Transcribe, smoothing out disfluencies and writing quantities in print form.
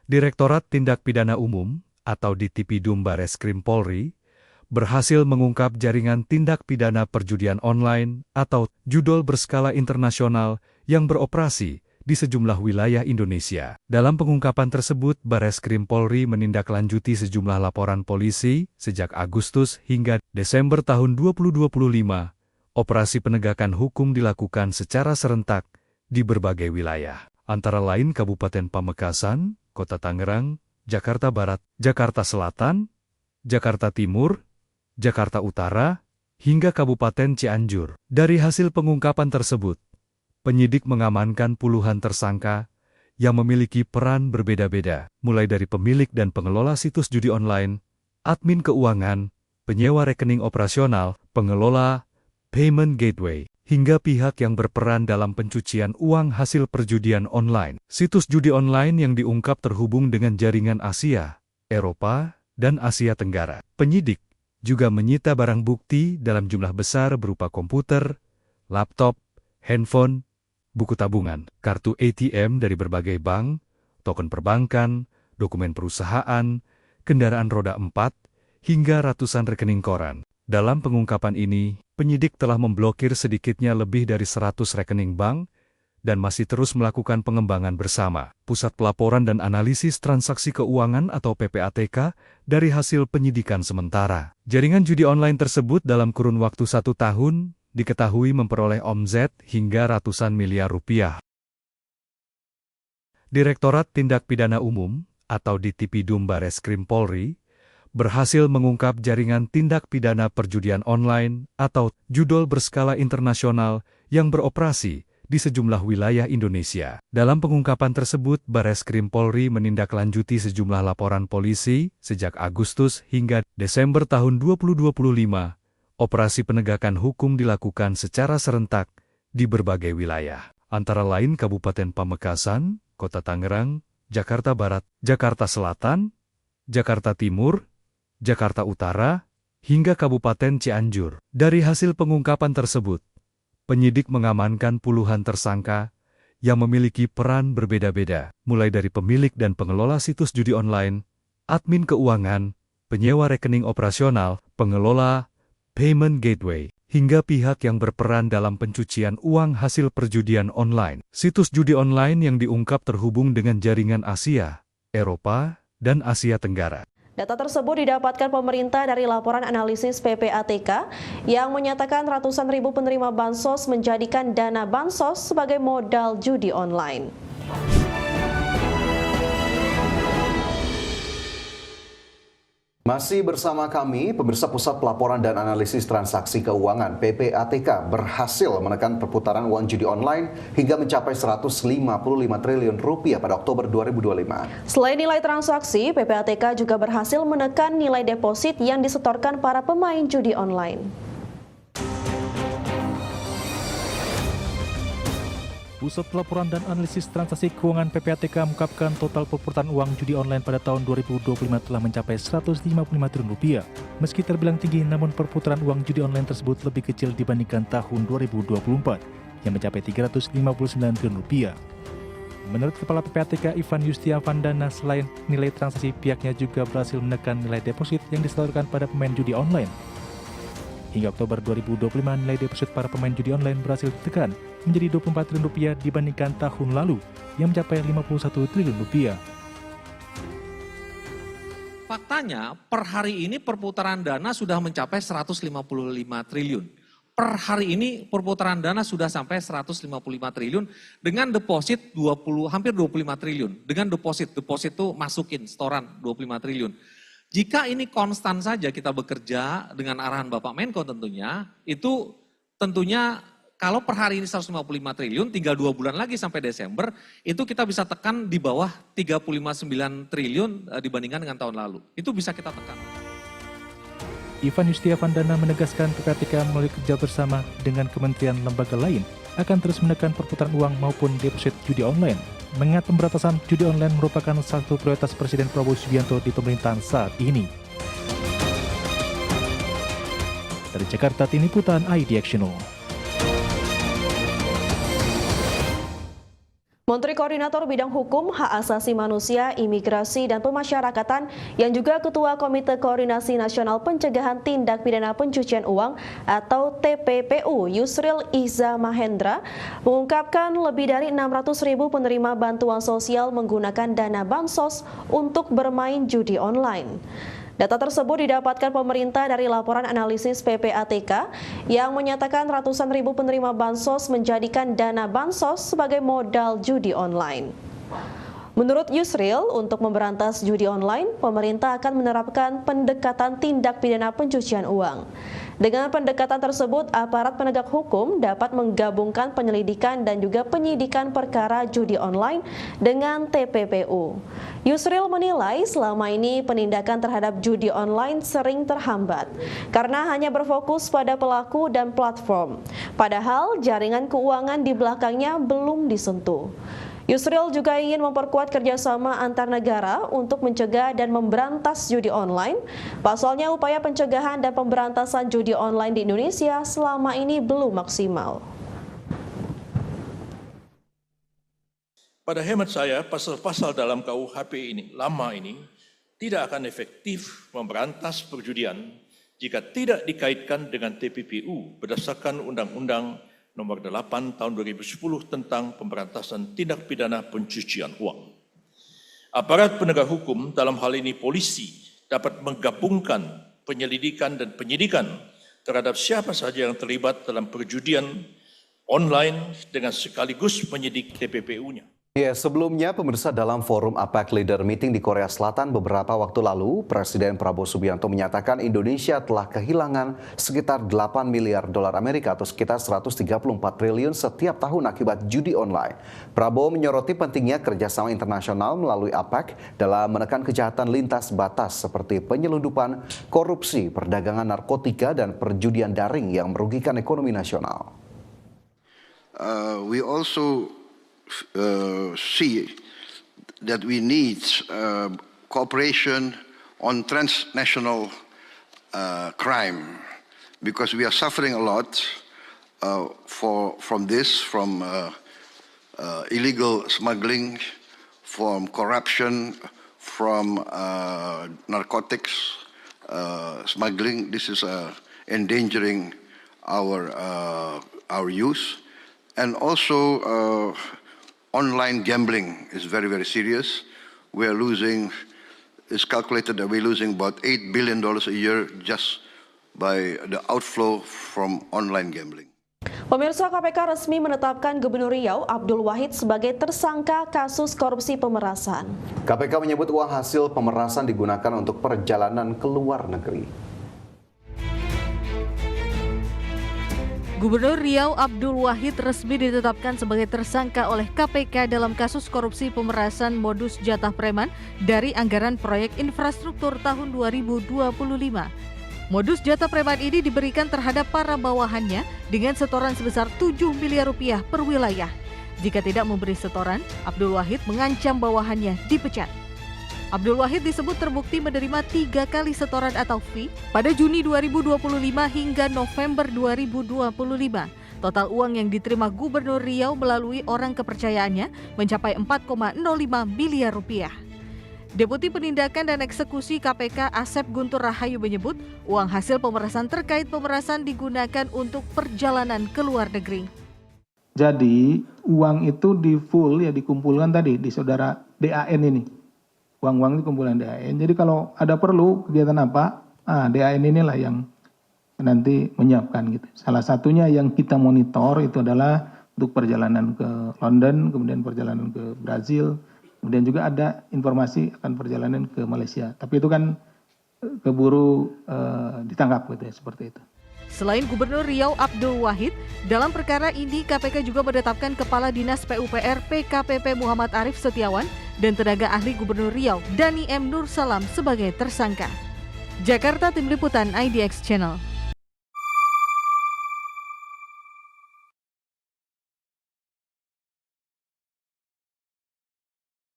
Direktorat Tindak Pidana Umum atau Ditipidum Bareskrim Polri berhasil mengungkap jaringan tindak pidana perjudian online atau judol berskala internasional yang beroperasi di sejumlah wilayah Indonesia. Dalam pengungkapan tersebut, Bareskrim Polri menindaklanjuti sejumlah laporan polisi sejak Agustus hingga Desember tahun 2025. Operasi penegakan hukum dilakukan secara serentak di berbagai wilayah, antara lain Kabupaten Pamekasan, Kota Tangerang, Jakarta Barat, Jakarta Selatan, Jakarta Timur, Jakarta Utara, hingga Kabupaten Cianjur. Dari hasil pengungkapan tersebut, penyidik mengamankan puluhan tersangka yang memiliki peran berbeda-beda, mulai dari pemilik dan pengelola situs judi online, admin keuangan, penyewa rekening operasional, pengelola, payment gateway, hingga pihak yang berperan dalam pencucian uang hasil perjudian online. Situs judi online yang diungkap terhubung dengan jaringan Asia, Eropa, dan Asia Tenggara. Penyidik juga menyita barang bukti dalam jumlah besar berupa komputer, laptop, handphone, buku tabungan, kartu ATM dari berbagai bank, token perbankan, dokumen perusahaan, kendaraan roda 4, hingga ratusan rekening koran. Dalam pengungkapan ini, penyidik telah memblokir sedikitnya lebih dari 100 rekening bank dan masih terus melakukan pengembangan bersama Pusat Pelaporan dan Analisis Transaksi Keuangan atau PPATK dari hasil penyidikan sementara. Jaringan judi online tersebut dalam kurun waktu 1 tahun diketahui memperoleh omzet hingga ratusan miliar rupiah. Direktorat Tindak Pidana Umum atau Ditipidum Bareskrim Polri berhasil mengungkap jaringan tindak pidana perjudian online atau judol berskala internasional yang beroperasi di sejumlah wilayah Indonesia. Dalam pengungkapan tersebut, Bareskrim Polri menindaklanjuti sejumlah laporan polisi sejak Agustus hingga Desember tahun 2025. Operasi penegakan hukum dilakukan secara serentak di berbagai wilayah, antara lain Kabupaten Pamekasan, Kota Tangerang, Jakarta Barat, Jakarta Selatan, Jakarta Timur, Jakarta Utara, hingga Kabupaten Cianjur. Dari hasil pengungkapan tersebut, penyidik mengamankan puluhan tersangka yang memiliki peran berbeda-beda, mulai dari pemilik dan pengelola situs judi online, admin keuangan, penyewa rekening operasional, pengelola, payment gateway, hingga pihak yang berperan dalam pencucian uang hasil perjudian online. Situs judi online yang diungkap terhubung dengan jaringan Asia, Eropa, dan Asia Tenggara. Data tersebut didapatkan pemerintah dari laporan analisis PPATK yang menyatakan ratusan ribu penerima bansos menjadikan dana bansos sebagai modal judi online. Masih bersama kami, pemirsa Pusat Pelaporan dan Analisis Transaksi Keuangan (PPATK) berhasil menekan perputaran uang judi online hingga mencapai 155 triliun rupiah pada Oktober 2025. Selain nilai transaksi, PPATK juga berhasil menekan nilai deposit yang disetorkan para pemain judi online. Pusat Pelaporan dan Analisis Transaksi Keuangan PPATK mengungkapkan total perputaran uang judi online pada tahun 2025 telah mencapai 155 triliun rupiah. Meski terbilang tinggi, namun perputaran uang judi online tersebut lebih kecil dibandingkan tahun 2024 yang mencapai 359 triliun rupiah. Menurut Kepala PPATK Ivan Yustiavandana, selain nilai transaksi, pihaknya juga berhasil menekan nilai deposit yang disetorkan pada pemain judi online. Hingga Oktober 2025, nilai deposit para pemain judi online berhasil ditekan menjadi 24 triliun rupiah dibandingkan tahun lalu yang mencapai 51 triliun rupiah. Faktanya, per hari ini perputaran dana sudah mencapai 155 triliun. Per hari ini perputaran dana sudah sampai 155 triliun dengan deposit hampir 25 triliun. Dengan deposit itu masukin setoran 25 triliun. Jika ini konstan saja kita bekerja dengan arahan Bapak Menko tentunya, itu tentunya kalau per hari ini 155 triliun, tinggal 2 bulan lagi sampai Desember, itu kita bisa tekan di bawah 359 triliun dibandingkan dengan tahun lalu. Itu bisa kita tekan. Ivan Yustiavandana menegaskan PPATK melalui kerja bersama dengan kementerian lembaga lain akan terus menekan perputaran uang maupun deposit judi online. Mengingat pemberantasan judi online merupakan satu prioritas Presiden Prabowo Subianto di pemerintahan saat ini. Dari Jakarta, Tim Liputan IDXNO. Menteri Koordinator Bidang Hukum, Hak Asasi Manusia, Imigrasi, dan Pemasyarakatan yang juga Ketua Komite Koordinasi Nasional Pencegahan Tindak Pidana Pencucian Uang atau TPPU, Yusril Ihza Mahendra, mengungkapkan lebih dari 600.000 penerima bantuan sosial menggunakan dana bansos untuk bermain judi online. Data tersebut didapatkan pemerintah dari laporan analisis PPATK yang menyatakan ratusan ribu penerima bansos menjadikan dana bansos sebagai modal judi online. Menurut Yusril, untuk memberantas judi online, pemerintah akan menerapkan pendekatan tindak pidana pencucian uang. Dengan pendekatan tersebut, aparat penegak hukum dapat menggabungkan penyelidikan dan juga penyidikan perkara judi online dengan TPPU. Yusril menilai selama ini penindakan terhadap judi online sering terhambat karena hanya berfokus pada pelaku dan platform. Padahal jaringan keuangan di belakangnya belum disentuh. Yusril juga ingin memperkuat kerjasama antar negara untuk mencegah dan memberantas judi online. Pasalnya upaya pencegahan dan pemberantasan judi online di Indonesia selama ini belum maksimal. Pada hemat saya, pasal-pasal dalam KUHP ini, lama ini, tidak akan efektif memberantas perjudian jika tidak dikaitkan dengan TPPU berdasarkan Undang-Undang Nomor 8 Tahun 2010 tentang Pemberantasan Tindak Pidana Pencucian Uang. Aparat penegak hukum, dalam hal ini polisi, dapat menggabungkan penyelidikan dan penyidikan terhadap siapa saja yang terlibat dalam perjudian online dengan sekaligus penyidik TPPU-nya. Ya, sebelumnya pemirsa, dalam forum APEC Leader Meeting di Korea Selatan beberapa waktu lalu, Presiden Prabowo Subianto menyatakan Indonesia telah kehilangan sekitar 8 miliar dolar Amerika atau sekitar 134 triliun setiap tahun akibat judi online. Prabowo menyoroti pentingnya kerjasama internasional melalui APEC dalam menekan kejahatan lintas batas seperti penyelundupan, korupsi, perdagangan narkotika, dan perjudian daring yang merugikan ekonomi nasional. We also see that we need cooperation on transnational crime because we are suffering a lot from illegal smuggling, from corruption, from narcotics smuggling. This is endangering our youth, and also online gambling is very, very serious. It's calculated that we're losing about $8 billion a year just by the outflow from online gambling. Pemirsa, KPK resmi menetapkan Gubernur Riau Abdul Wahid sebagai tersangka kasus korupsi pemerasan. KPK menyebut uang hasil pemerasan digunakan untuk perjalanan ke luar negeri. Gubernur Riau Abdul Wahid resmi ditetapkan sebagai tersangka oleh KPK dalam kasus korupsi pemerasan modus jatah preman dari anggaran proyek infrastruktur tahun 2025. Modus jatah preman ini diberikan terhadap para bawahannya dengan setoran sebesar 7 miliar rupiah per wilayah. Jika tidak memberi setoran, Abdul Wahid mengancam bawahannya dipecat. Abdul Wahid disebut terbukti menerima 3 kali setoran atau fee pada Juni 2025 hingga November 2025. Total uang yang diterima Gubernur Riau melalui orang kepercayaannya mencapai 4,05 miliar rupiah. Deputi Penindakan dan Eksekusi KPK Asep Guntur Rahayu menyebut uang hasil pemerasan terkait pemerasan digunakan untuk perjalanan ke luar negeri. Jadi uang itu dikumpulkan tadi di saudara DAN ini. Uang-uang itu kumpulan DAN. Jadi kalau ada perlu kegiatan apa, DAN inilah yang nanti menyiapkan gitu. Salah satunya yang kita monitor itu adalah untuk perjalanan ke London, kemudian perjalanan ke Brazil, kemudian juga ada informasi akan perjalanan ke Malaysia. Tapi itu kan keburu ditangkap gitu ya, seperti itu. Selain Gubernur Riau Abdul Wahid, dalam perkara ini KPK juga menetapkan Kepala Dinas PUPR PKPP Muhammad Arif Setiawan dan tenaga ahli Gubernur Riau Dani M. Nur Salam sebagai tersangka. Jakarta, Tim Liputan IDX Channel.